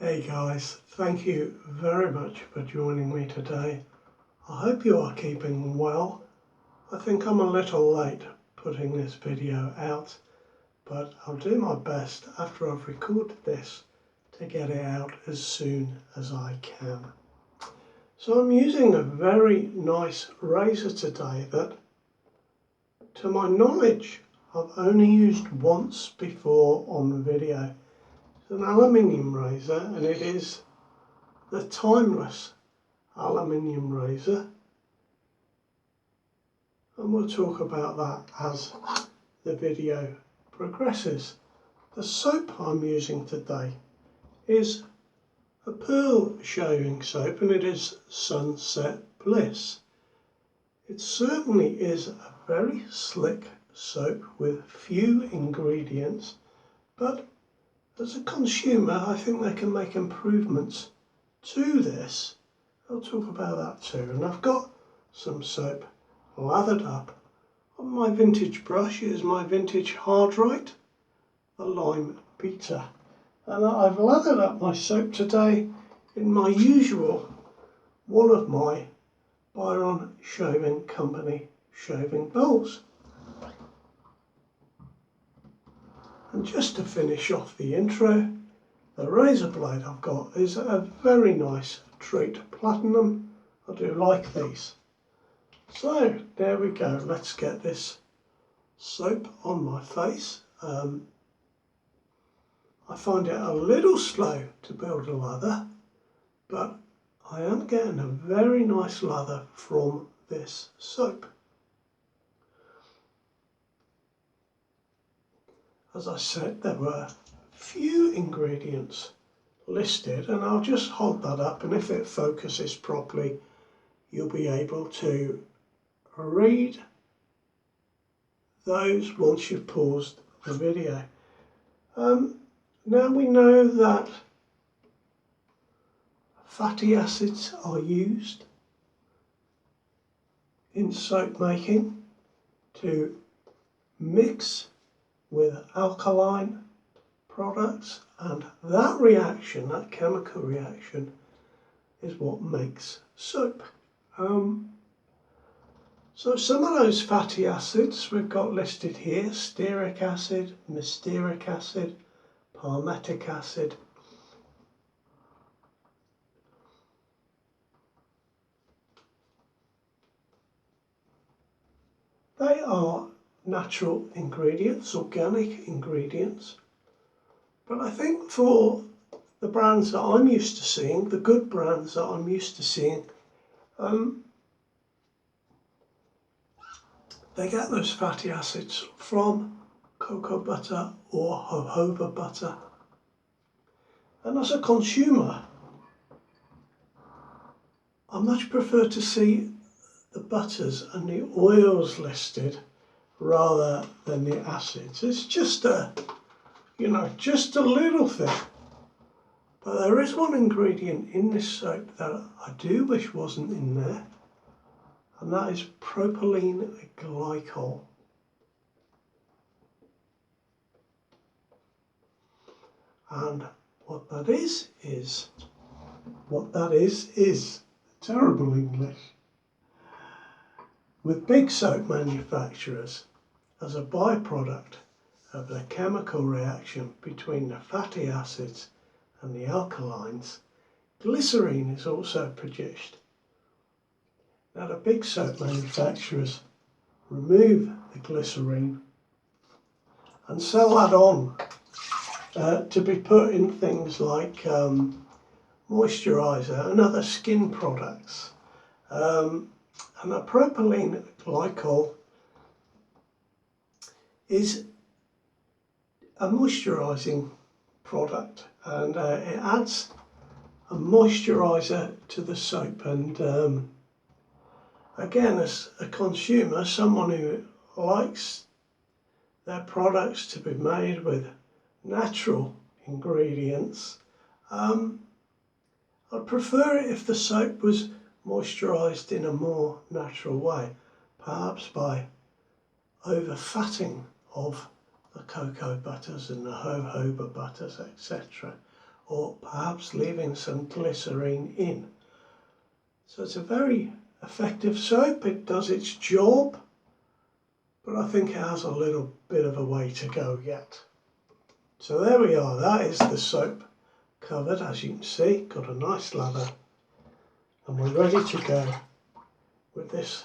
Hey guys, thank you very much for joining me today. I hope you are keeping well. I think I'm a little late putting this video out, but I'll do my best after I've recorded this to get it out as soon as I can. So I'm using a very nice razor today that, to my knowledge, I've only used once before on video. It's an aluminium razor, and it is the timeless aluminium razor, and we'll talk about that as the video progresses. The soap I'm using today is a pearl shaving soap, and it is Sunset Bliss. It certainly is a very slick soap with few ingredients, but as a consumer I think they can make improvements to this. I'll talk about that too. And I've got some soap lathered up on my vintage brush. Here's my vintage Hardrite, the Lime Beater. And I've lathered up my soap today in my usual, one of my Byron Shaving Company shaving bowls. And just to finish off the intro, the razor blade I've got is a very nice Treat Platinum. I do like these. So there we go, let's get this soap on my face. I find it a little slow to build a lather, but I am getting a very nice lather from this soap. As I said, there were few ingredients listed, and I'll just hold that up, and if it focuses properly you'll be able to read those once you've paused the video. Now we know that fatty acids are used in soap making to mix with alkaline products, and that reaction, that chemical reaction, is what makes soap. So some of those fatty acids we've got listed here: stearic acid, mysteric acid, palmitic acid. They are natural ingredients, organic ingredients, but I think for the brands that I'm used to seeing, the good brands that I'm used to seeing, they get those fatty acids from cocoa butter or jojoba butter. And as a consumer, I much prefer to see the butters and the oils listed rather than the acids. It's just a, just a little thing. But there is one ingredient in this soap that I do wish wasn't in there, and that is propylene glycol. And what that is terrible English. With big soap manufacturers, as a byproduct of the chemical reaction between the fatty acids and the alkalines, glycerine is also produced. Now the big soap manufacturers remove the glycerine and sell that on to be put in things like moisturiser and other skin products. And the propylene glycol is a moisturising product, and it adds a moisturiser to the soap. And again, as a consumer, someone who likes their products to be made with natural ingredients, I'd prefer it if the soap was moisturised in a more natural way, perhaps by over-fatting of the cocoa butters and the jojoba butters, etc., or perhaps leaving some glycerine in. So it's a very effective soap. It does its job, but I think it has a little bit of a way to go yet. So there we are, that is the soap covered, as you can see, got a nice lather, and we're ready to go with this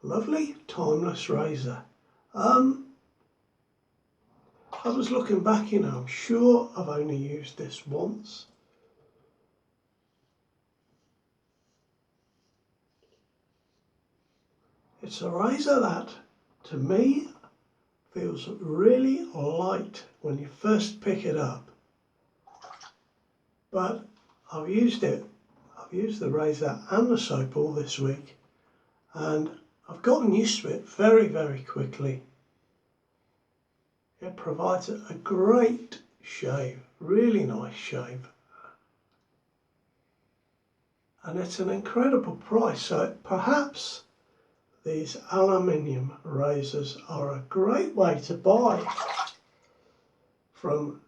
lovely timeless razor. I was looking back, I'm sure I've only used this once. It's a razor that, to me, feels really light when you first pick it up. But I've used the razor and the soap all this week, and I've gotten used to it very, very quickly. It provides a great shave, really nice shave. And it's an incredible price, so perhaps these aluminium razors are a great way to buy from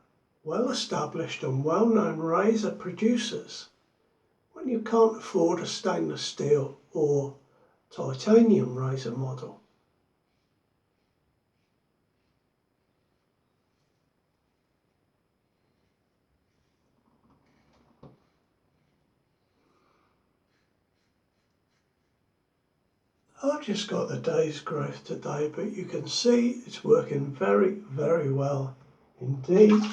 well-established and well-known razor producers when you can't afford a stainless steel or titanium razor model. I've just got the day's growth today, but you can see it's working very, very well indeed.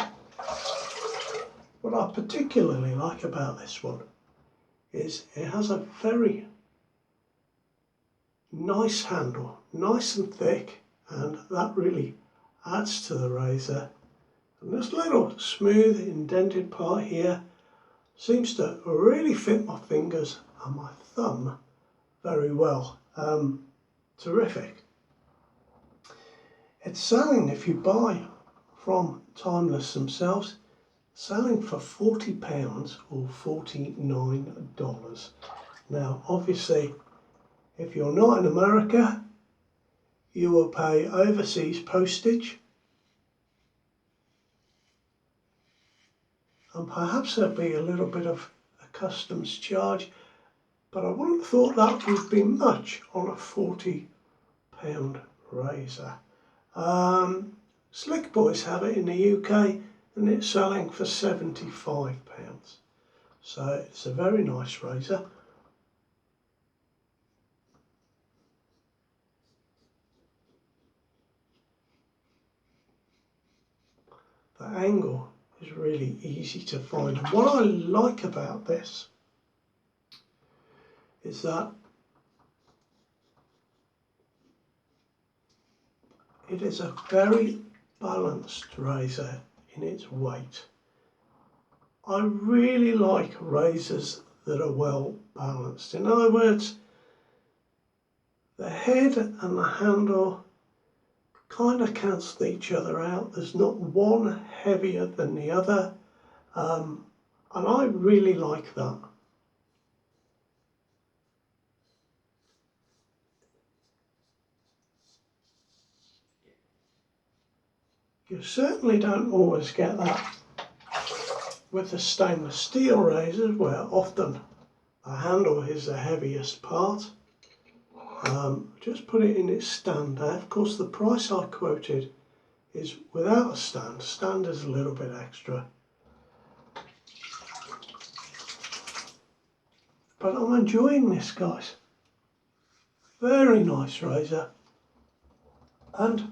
What I particularly like about this one is it has a very nice handle, nice and thick, and that really adds to the razor. And this little smooth indented part here seems to really fit my fingers and my thumb very well. Terrific. It's selling, if you buy from Timeless themselves, selling for £40 or $49. Now obviously, if you're not in America, you will pay overseas postage, and perhaps there'll be a little bit of a customs charge, but I wouldn't have thought that would be much on a £40 razor. Slick Boys have it in the UK and it's selling for £75. So it's a very nice razor. The angle is really easy to find. And what I like about this is that it is a very balanced razor in its weight. I really like razors that are well balanced. In other words, the head and the handle kind of cancel each other out. There's not one heavier than the other, and I really like that. You certainly don't always get that with the stainless steel razors, where often the handle is the heaviest part. Just put it in its stand there. Of course, the price I quoted is without a stand. Stand is a little bit extra. But I'm enjoying this, guys. Very nice razor. And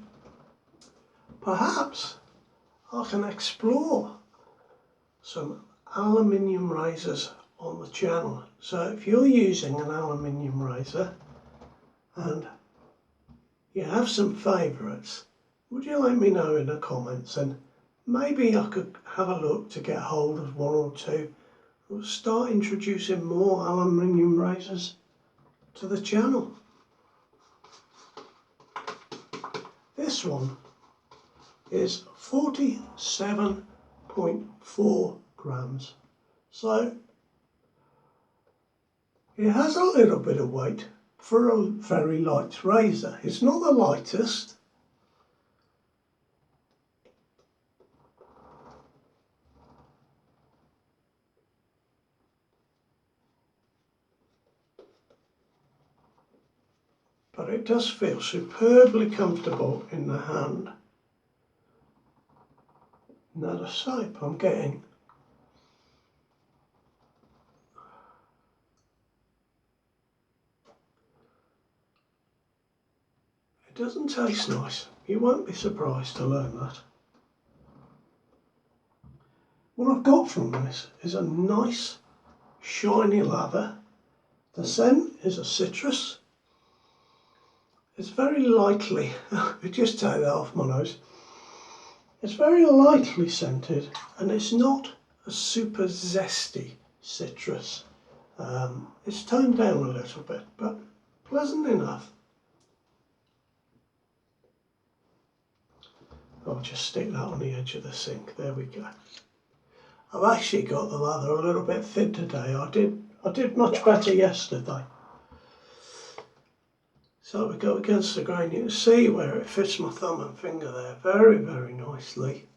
perhaps I can explore some aluminium razors on the channel. So if you're using an aluminium razor and you have some favourites, would you let me know in the comments, and maybe I could have a look to get hold of one or two. We'll start introducing more aluminium razors to the channel. This one is 47.4 grams, so it has a little bit of weight for a very light razor. It's not the lightest, but it does feel superbly comfortable in the hand. Now the soap I'm getting, it doesn't taste nice. You won't be surprised to learn that. What I've got from this is a nice shiny lather. The scent is a citrus. It's very lightly, just take that off my nose. It's very lightly scented, and it's not a super zesty citrus. It's toned down a little bit, but pleasant enough. I'll just stick that on the edge of the sink. There we go. I've actually got the lather a little bit thin today. I did much better yesterday. So we go against the grain. You can see where it fits my thumb and finger there very, very nicely.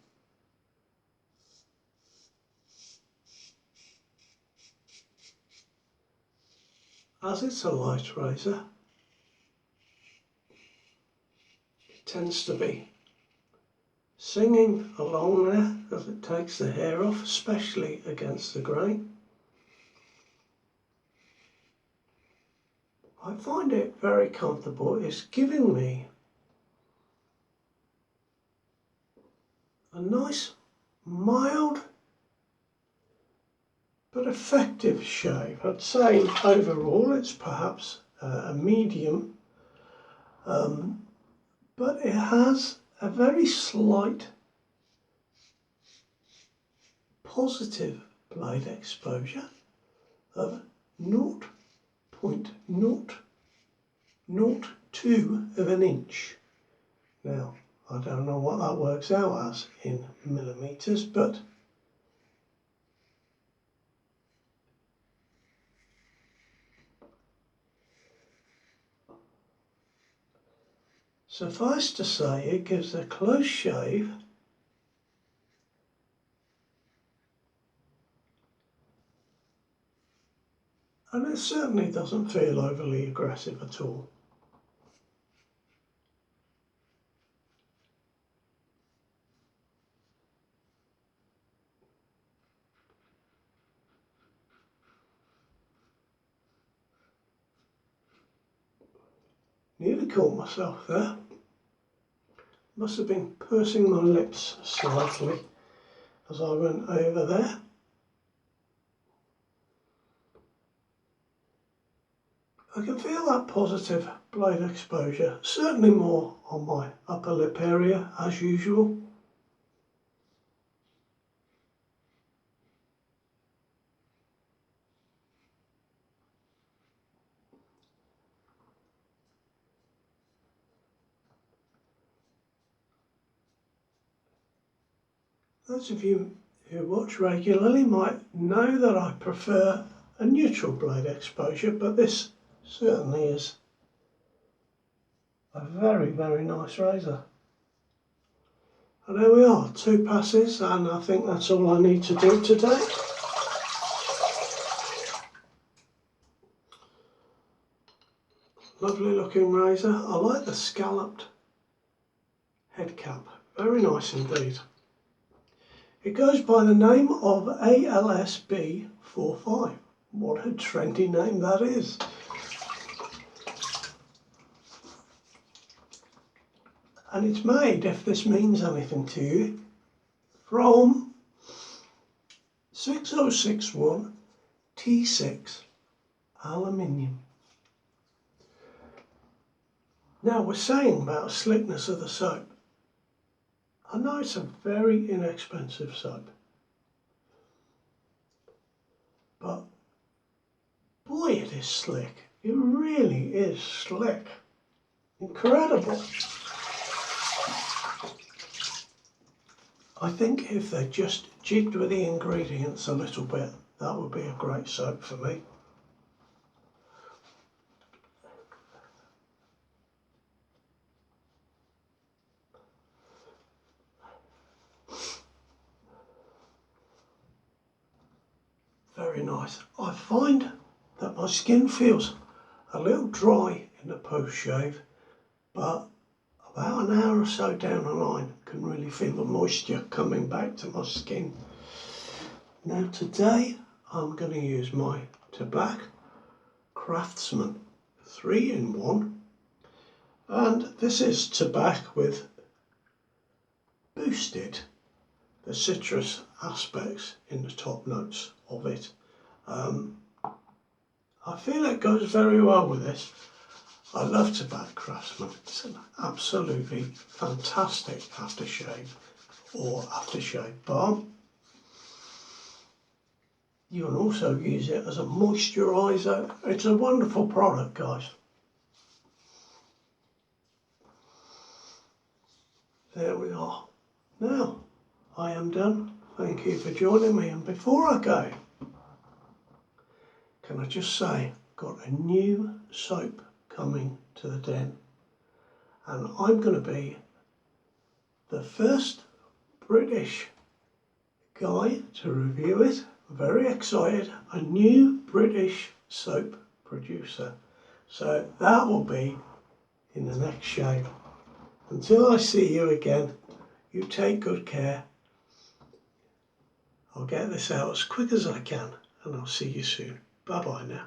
As it's a light razor, it tends to be singing along there as it takes the hair off, especially against the grain. I find it very comfortable. It's giving me a nice, mild, but effective shave. I'd say overall it's perhaps a medium, but it has a very slight positive blade exposure of 0.002 of an inch. Now, I don't know what that works out as in millimetres, but suffice to say it gives a close shave and it certainly doesn't feel overly aggressive at all. Nearly caught myself there. Must have been pursing my lips slightly as I went over there. I can feel that positive blade exposure, certainly more on my upper lip area as usual. Those of you who watch regularly might know that I prefer a neutral blade exposure, but this certainly is a very, very nice razor. And there we are, 2 passes, and I think that's all I need to do today. Lovely looking razor. I like the scalloped head cap, very nice indeed. It goes by the name of ALSB45. What a trendy name that is. And it's made, if this means anything to you, from 6061 T6 aluminium. Now we're saying about slickness of the soap. I know it's a very inexpensive soap, but boy, it is slick. It really is slick. Incredible. I think if they just jigged with the ingredients a little bit, that would be a great soap for me. Very nice. I find that my skin feels a little dry in the post shave, but about an hour or so down the line I can really feel the moisture coming back to my skin. Now today I'm going to use my Tobacco Craftsman 3-in-1, and this is tobacco with boosted the citrus aspects in the top notes of it. I feel it goes very well with this. I love Tobacco Craftsman. It's an absolutely fantastic aftershave or aftershave balm. You can also use it as a moisturiser. It's a wonderful product, guys. There we are. Now, I am done. Thank you for joining me. And before I go, can I just say, I've got a new soap coming to the den. And I'm going to be the first British guy to review it. Very excited. A new British soap producer. So that will be in the next shave. Until I see you again, you take good care. I'll get this out as quick as I can, and I'll see you soon. Bye bye now.